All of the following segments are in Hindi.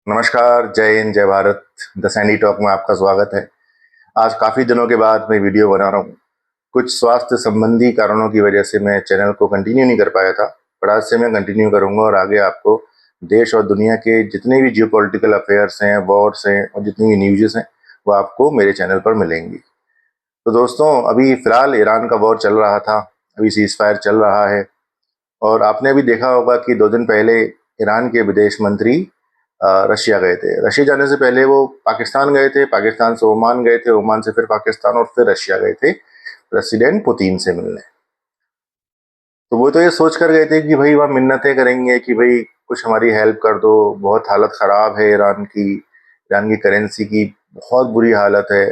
नमस्कार, जय हिंद, जय भारत। द सैंडी टॉक में आपका स्वागत है। आज काफ़ी दिनों के बाद मैं वीडियो बना रहा हूँ। कुछ स्वास्थ्य संबंधी कारणों की वजह से मैं चैनल को कंटिन्यू नहीं कर पाया था, पर आज से मैं कंटिन्यू करूँगा और आगे आपको देश और दुनिया के जितने भी जियोपॉलिटिकल अफेयर्स हैं, वॉर्स हैं और जितनी भी न्यूज़ हैं, वो आपको मेरे चैनल पर मिलेंगी। तो दोस्तों, अभी फ़िलहाल ईरान का वॉर चल रहा था, अभी सीज़ फायर चल रहा है और आपने अभी देखा होगा कि 2 दिन पहले ईरान के विदेश मंत्री रशिया गए थे। रशिया जाने से पहले वो पाकिस्तान गए थे, पाकिस्तान से ओमान गए थे, ओमान से फिर पाकिस्तान और फिर रशिया गए थे प्रेसिडेंट पुतिन से मिलने। तो वो तो ये सोच कर गए थे कि भाई वहाँ मिन्नतें करेंगे कि भाई कुछ हमारी हेल्प कर दो, बहुत हालत ख़राब है ईरान की करेंसी की बहुत बुरी हालत है।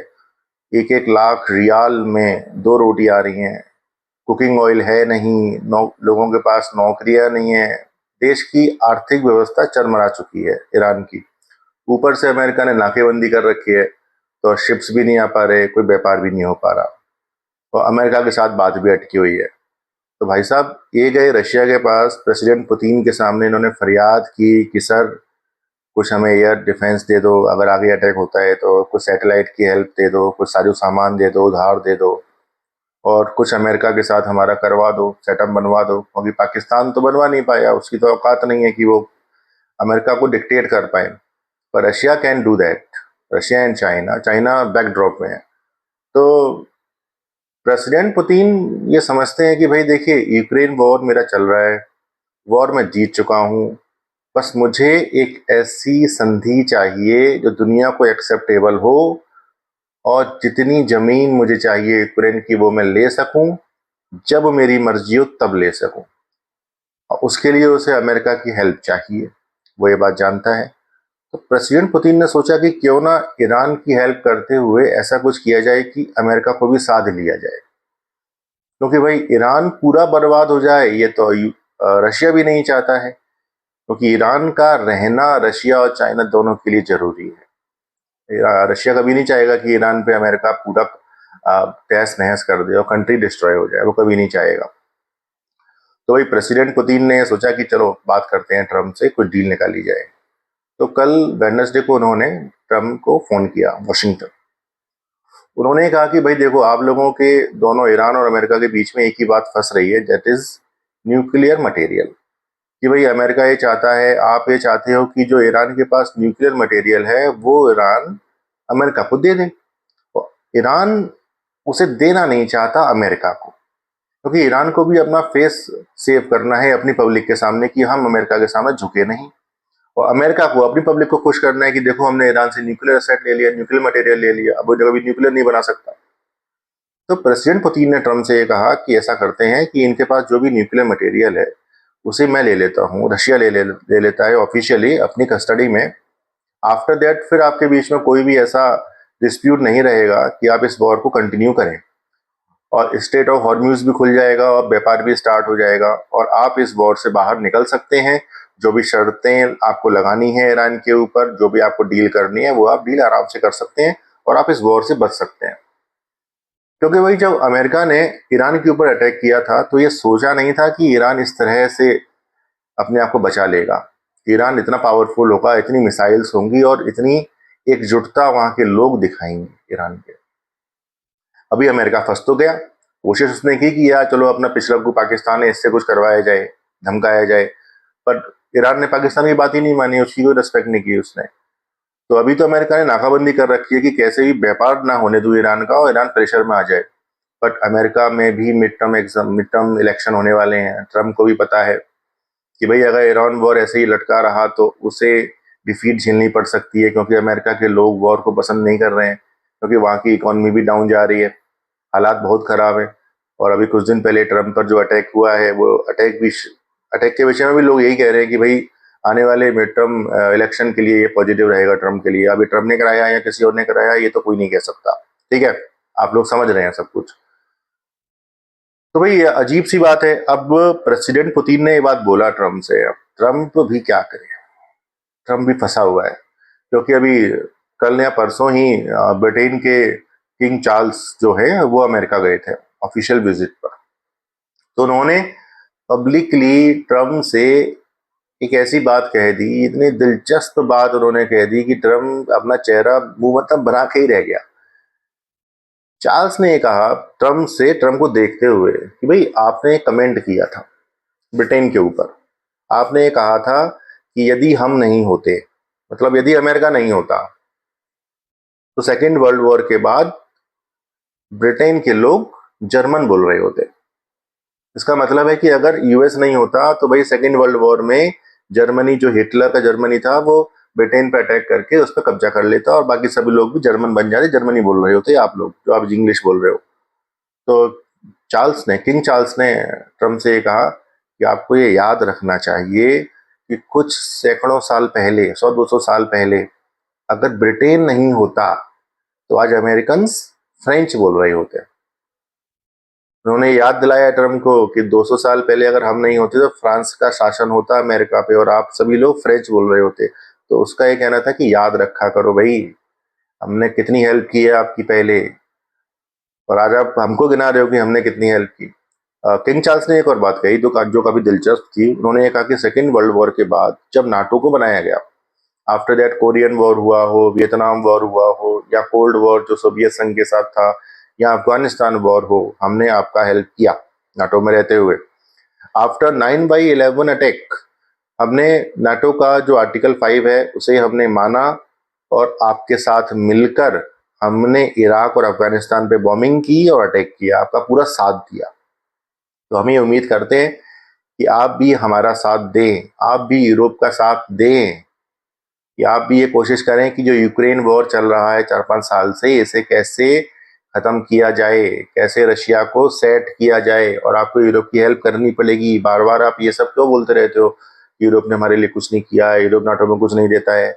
1-1 लाख रियाल में 2 रोटी आ रही हैं, कुकिंग ऑयल है नहीं, लोगों के पास नौकरियां नहीं है, देश की आर्थिक व्यवस्था चरमरा चुकी है ईरान की। ऊपर से अमेरिका ने नाकेबंदी कर रखी है, तो शिप्स भी नहीं आ पा रहे, कोई व्यापार भी नहीं हो पा रहा और अमेरिका के साथ बात भी अटकी हुई है। तो भाई साहब, ये गए रशिया के पास, प्रेसिडेंट पुतिन के सामने इन्होंने फरियाद की कि सर कुछ हमें एयर डिफेंस दे दो, अगर आगे अटैक होता है तो कुछ सैटेलाइट की हेल्प दे दो, कुछ साजो सामान दे दो, उधार दे दो और कुछ अमेरिका के साथ हमारा करवा दो, सेटअप बनवा दो। क्योंकि पाकिस्तान तो बनवा नहीं पाया, उसकी तो औकात नहीं है कि वो अमेरिका को डिक्टेट कर पाए, पर Russia can do that. Russia and China, China backdrop में है। तो प्रेसिडेंट पुतिन ये समझते हैं कि भाई देखिए, यूक्रेन वॉर मेरा चल रहा है, वॉर में जीत चुका हूँ, बस मुझे एक ऐसी संधि चाहिए जो दुनिया को एक्सेप्टेबल हो और जितनी जमीन मुझे चाहिए यूक्रेन की वो मैं ले सकूं, जब मेरी मर्जी हो तब ले सकूं। और उसके लिए उसे अमेरिका की हेल्प चाहिए, वो ये बात जानता है। तो प्रेसिडेंट पुतिन ने सोचा कि क्यों ना ईरान की हेल्प करते हुए ऐसा कुछ किया जाए कि अमेरिका को भी साथ लिया जाए, क्योंकि भाई ईरान पूरा बर्बाद हो जाए ये तो रशिया भी नहीं चाहता है, क्योंकि ईरान का रहना रशिया और चाइना दोनों के लिए जरूरी है। रशिया कभी नहीं चाहेगा कि ईरान पे अमेरिका पूरा तहस नहस कर दे और कंट्री डिस्ट्रॉय हो जाए, वो कभी नहीं चाहेगा। तो भाई प्रेसिडेंट पुतिन ने सोचा कि चलो बात करते हैं, ट्रम्प से कुछ डील निकाली जाए। तो कल वेडनेसडे को उन्होंने ट्रम्प को फोन किया वाशिंगटन। उन्होंने कहा कि भाई देखो, आप लोगों के दोनों ईरान और अमेरिका के बीच में एक ही बात फंस रही है, दैट इज न्यूक्लियर मटेरियल। कि भाई अमेरिका ये चाहता है, आप ये चाहते हो कि जो ईरान के पास न्यूक्लियर मटेरियल है वो ईरान अमेरिका को दे दे। तो ईरान उसे देना नहीं चाहता अमेरिका को, क्योंकि ईरान को भी अपना फेस सेव करना है अपनी पब्लिक के सामने कि हम अमेरिका के सामने झुके नहीं, और अमेरिका को अपनी पब्लिक को खुश करना है कि देखो हमने ईरान से न्यूक्लियर एसेट ले लिया, न्यूक्लियर मटेरियल ले लिया, अब वो जगह भी न्यूक्लियर नहीं बना सकता। तो प्रेसिडेंट पुतिन ने ट्रम्प से ये कहा कि ऐसा करते हैं कि इनके पास जो भी न्यूक्लियर मटेरियल है उसे मैं ले लेता हूँ, रशिया ले लेता है ऑफिशियली अपनी कस्टडी में। आफ्टर दैट फिर आपके बीच में कोई भी ऐसा डिस्प्यूट नहीं रहेगा कि आप इस वॉर को कंटिन्यू करें, और स्टेट ऑफ हॉर्म्यूज भी खुल जाएगा और व्यापार भी स्टार्ट हो जाएगा और आप इस वॉर से बाहर निकल सकते हैं। जो भी शर्तें आपको लगानी है ईरान के ऊपर, जो भी आपको डील करनी है, वो आप डील आराम से कर सकते हैं और आप इस वॉर से बच सकते हैं। क्योंकि भाई जब अमेरिका ने ईरान के ऊपर अटैक किया था तो ये सोचा नहीं था कि ईरान इस तरह से अपने आप को बचा लेगा। ईरान इतना पावरफुल होगा, इतनी मिसाइल्स होंगी और इतनी एकजुटता वहां के लोग दिखाएंगे ईरान के। अभी अमेरिका फंस तो गया, कोशिश उसने की कि यार चलो अपना पिछड़ा को पाकिस्तान है इससे कुछ करवाया जाए, धमकाया जाए, पर ईरान ने पाकिस्तान की बात ही नहीं मानी, उसकी कोई रिस्पेक्ट नहीं की उसने। तो अभी तो अमेरिका ने नाकाबंदी कर रखी है कि कैसे भी व्यापार ना होने दो ईरान का और ईरान प्रेशर में आ जाए। बट अमेरिका में भी मिड टर्म इलेक्शन होने वाले हैं। ट्रम्प को भी पता है कि भाई अगर ईरान वॉर ऐसे ही लटका रहा तो उसे डिफीट झेलनी पड़ सकती है, क्योंकि अमेरिका के लोग वॉर को पसंद नहीं कर रहे हैं, क्योंकि वहाँ की इकोनॉमी भी डाउन जा रही है, हालात बहुत खराब है। और अभी कुछ दिन पहले ट्रम्प पर जो अटैक हुआ है, वो अटैक के विषय में भी लोग यही कह रहे हैं कि भाई आने वाले मिड टर्म इलेक्शन के लिए ये पॉजिटिव रहेगा ट्रम्प के लिए। अभी ट्रम्प ने कराया या किसी और ने कराया ये तो कोई नहीं कह सकता, ठीक है, आप लोग समझ रहे हैं सब कुछ। तो भाई ये अजीब सी बात है। अब प्रेसिडेंट पुतिन ने ये बात बोला ट्रम्प से, अब ट्रम्प भी क्या करे, ट्रम्प भी फंसा हुआ है, क्योंकि अभी कल या परसों ही ब्रिटेन के किंग चार्ल्स जो है वो अमेरिका गए थे ऑफिशियल विजिट पर। तो उन्होंने पब्लिकली ट्रम्प से एक ऐसी बात कह दी, इतनी दिलचस्प बात उन्होंने कह दी कि ट्रम्प अपना चेहरा मुंह मतलब बना के ही रह गया। चार्ल्स ने कहा ट्रम्प से, ट्रम्प को देखते हुए, कि भाई आपने कमेंट किया था ब्रिटेन के ऊपर, आपने कहा था कि यदि हम नहीं होते, मतलब यदि अमेरिका नहीं होता, तो सेकेंड वर्ल्ड वॉर के बाद ब्रिटेन के लोग जर्मन बोल रहे होते। इसका मतलब है कि अगर यूएस नहीं होता तो भाई सेकेंड वर्ल्ड वॉर में जर्मनी, जो हिटलर का जर्मनी था, वो ब्रिटेन पे अटैक करके उस पर कब्जा कर लेता और बाकी सभी लोग भी जर्मन बन जाते, जर्मनी बोल रहे होते आप लोग, जो आप इंग्लिश बोल रहे हो। तो किंग चार्ल्स ने ट्रम्प से ये कहा कि आपको ये याद रखना चाहिए कि कुछ सैकड़ों साल पहले, 100-200 साल पहले, अगर ब्रिटेन नहीं होता तो आज अमेरिकन फ्रेंच बोल रहे होते। उन्होंने याद दिलाया ट्रम्प को कि 200 साल पहले अगर हम नहीं होते तो फ्रांस का शासन होता अमेरिका पे और आप सभी लोग फ्रेंच बोल रहे होते। तो उसका ये कहना था कि याद रखा करो भाई, हमने कितनी हेल्प की है आपकी पहले, और आज आप हमको गिना रहे हो कि हमने कितनी हेल्प की। किंग चार्ल्स ने एक और बात कही जो काफी दिलचस्प थी। उन्होंने ये कहा कि सेकेंड वर्ल्ड वॉर के बाद जब नाटो को बनाया गया, आफ्टर दैट कोरियन वॉर हुआ हो, वियतनाम वॉर हुआ हो, या कोल्ड वॉर जो सोवियत संघ के साथ था, या अफगानिस्तान वॉर हो, हमने आपका हेल्प किया नाटो में रहते हुए। आफ्टर 9/11 अटैक, हमने नाटो का जो आर्टिकल 5 है उसे हमने माना और आपके साथ मिलकर हमने इराक और अफगानिस्तान पे बॉम्बिंग की और अटैक किया, आपका पूरा साथ दिया। तो हम ये उम्मीद करते हैं कि आप भी हमारा साथ दें, आप भी यूरोप का साथ दें, कि आप भी ये कोशिश करें कि जो यूक्रेन वॉर चल रहा है 4-5 साल से, इसे कैसे खत्म किया जाए, कैसे रशिया को सेट किया जाए। और आपको यूरोप की हेल्प करनी पड़ेगी। बार बार आप ये सब क्यों बोलते रहते हो, यूरोप ने हमारे लिए कुछ नहीं किया है, यूरोप नाटो में कुछ नहीं देता है।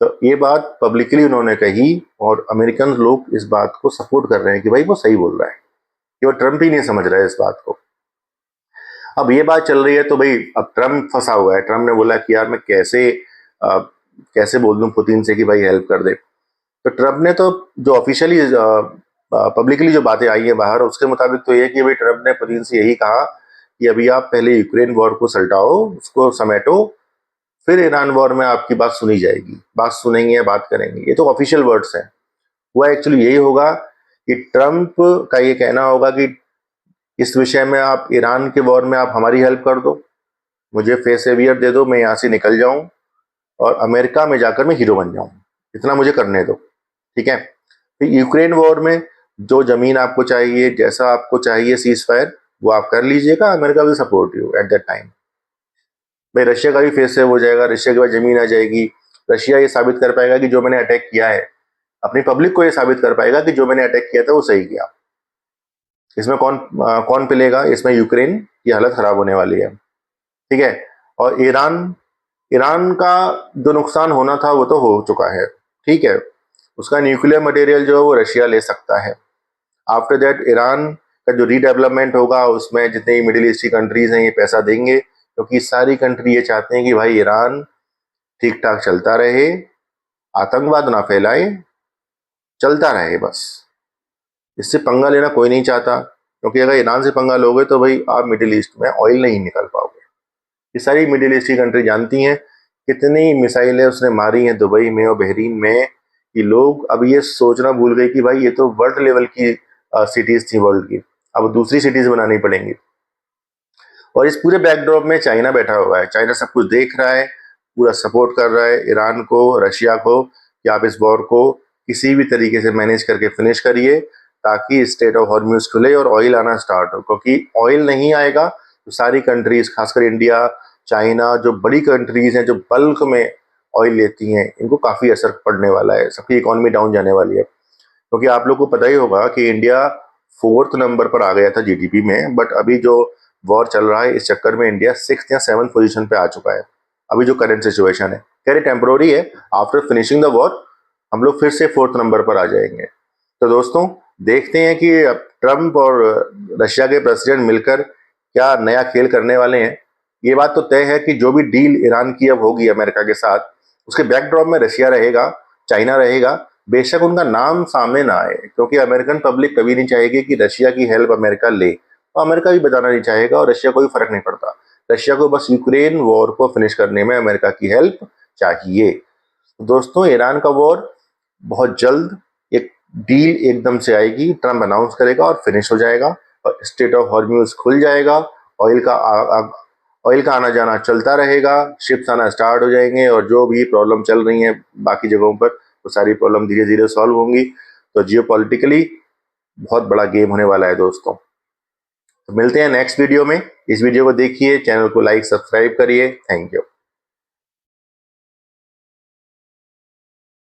तो ये बात पब्लिकली उन्होंने कही और अमेरिकन लोग इस बात को सपोर्ट कर रहे हैं कि भाई वो सही बोल रहा है, कि वो ट्रम्प ही नहीं समझ रहा है इस बात को। अब ये बात चल रही है तो भाई अब ट्रम्प फंसा हुआ है। ट्रम्प ने बोला कि यार मैं कैसे बोल दूं पुतिन से कि भाई हेल्प कर दे। तो ट्रम्प ने तो जो ऑफिशियली पब्लिकली जो बातें आई है बाहर, उसके मुताबिक तो ये कि भाई ट्रम्प ने पुतिन से यही कहा कि अभी आप पहले यूक्रेन वॉर को सलटाओ, उसको समेटो, फिर ईरान वॉर में आपकी बात सुनी जाएगी, बात सुनेंगे, बात करेंगे। ये तो ऑफिशियल वर्ड्स हैं। हुआ एक्चुअली यही होगा कि ट्रम्प का ये कहना होगा कि इस विषय में आप ईरान के वॉर में आप हमारी हेल्प कर दो, मुझे फेस सेवियर दे दो, मैं यहाँ से निकल जाऊं और अमेरिका में जाकर मैं हीरो बन जाऊं, इतना मुझे करने दो, ठीक है। फिर यूक्रेन वॉर में जो जमीन आपको चाहिए, जैसा आपको चाहिए सीज फायर, वो आप कर लीजिएगा, America will support you at that time. भाई रशिया का भी फेस सेव हो जाएगा, रशिया के पास जमीन आ जाएगी। रशिया ये साबित कर पाएगा कि जो मैंने अटैक किया है, अपनी पब्लिक को ये साबित कर पाएगा कि जो मैंने अटैक किया था वो सही किया। इसमें कौन पिलेगा, इसमें यूक्रेन की हालत खराब होने वाली है, ठीक है। और ईरान ईरान का जो नुकसान होना था वो तो हो चुका है, ठीक है। उसका न्यूक्लियर मटेरियल जो है वो रशिया ले सकता है। आफ्टर दैट ईरान का जो रीडेवलपमेंट होगा उसमें जितने मिडिल ईस्ट की कंट्रीज हैं ये पैसा देंगे, क्योंकि सारी कंट्री ये चाहते हैं कि भाई ईरान ठीक ठाक चलता रहे, आतंकवाद ना फैलाए, चलता रहे बस। इससे पंगा लेना कोई नहीं चाहता, क्योंकि अगर ईरान से पंगा लोगे तो भाई आप मिडिल ईस्ट में ऑयल नहीं निकल पाओगे। ये सारी मिडिल ईस्ट की कंट्री जानती हैं कितनी मिसाइलें उसने मारी हैं दुबई में और बहरीन में, कि लोग अब ये सोचना भूल गए कि भाई ये तो वर्ल्ड लेवल की सिटीज थी वर्ल्ड की, अब दूसरी सिटीज बनानी पड़ेंगी। और इस पूरे बैकड्रॉप में चाइना बैठा हुआ है, चाइना सब कुछ देख रहा है, पूरा सपोर्ट कर रहा है ईरान को, रशिया को, कि आप इस वॉर को किसी भी तरीके से मैनेज करके फिनिश करिए, ताकि स्टेट ऑफ हॉर्म्यूज खुले और ऑयल आना स्टार्ट हो। क्योंकि ऑयल नहीं आएगा तो सारी कंट्रीज, खासकर इंडिया, चाइना, जो बड़ी कंट्रीज हैं जो बल्क में ऑयल लेती हैं, इनको काफ़ी असर पड़ने वाला है, सबकी इकोनॉमी डाउन जाने वाली है। क्योंकि आप लोग को पता ही होगा कि इंडिया 4th नंबर पर आ गया था जीडीपी में, बट अभी जो वॉर चल रहा है इस चक्कर में इंडिया 6th या 7th पोजीशन पे आ चुका है। अभी जो करंट सिचुएशन है खैर टेम्प्रोरी है, आफ्टर फिनिशिंग द वॉर हम लोग फिर से 4th नंबर पर आ जाएंगे। तो दोस्तों देखते हैं कि ट्रम्प और रशिया के प्रेसिडेंट मिलकर क्या नया खेल करने वाले हैं। ये बात तो तय है कि जो भी डील ईरान की अब होगी अमेरिका के साथ, उसके बैकड्रॉप में रशिया रहेगा, चाइना रहेगा। बेशक उनका नाम सामने ना आए, क्योंकि अमेरिकन पब्लिक कभी नहीं चाहेगी कि रशिया की हेल्प अमेरिका ले, और अमेरिका भी बताना नहीं चाहेगा और रशिया को भी फर्क नहीं पड़ता। रशिया को बस यूक्रेन वॉर को फिनिश करने में अमेरिका की हेल्प चाहिए। दोस्तों, ईरान का वॉर बहुत जल्द एक डील एकदम से आएगी, ट्रम्प अनाउंस करेगा और फिनिश हो जाएगा और स्ट्रेट ऑफ हॉर्म्यूज खुल जाएगा। ऑयल का आना जाना चलता रहेगा, शिप्स आना स्टार्ट हो जाएंगे और जो भी प्रॉब्लम चल रही है बाकी जगहों पर वो सारी प्रॉब्लम धीरे धीरे सॉल्व होंगी। तो जियोपॉलिटिकली बहुत बड़ा गेम होने वाला है दोस्तों। तो मिलते हैं नेक्स्ट वीडियो में। इस वीडियो को देखिए, चैनल को लाइक सब्सक्राइब करिए। Thank you.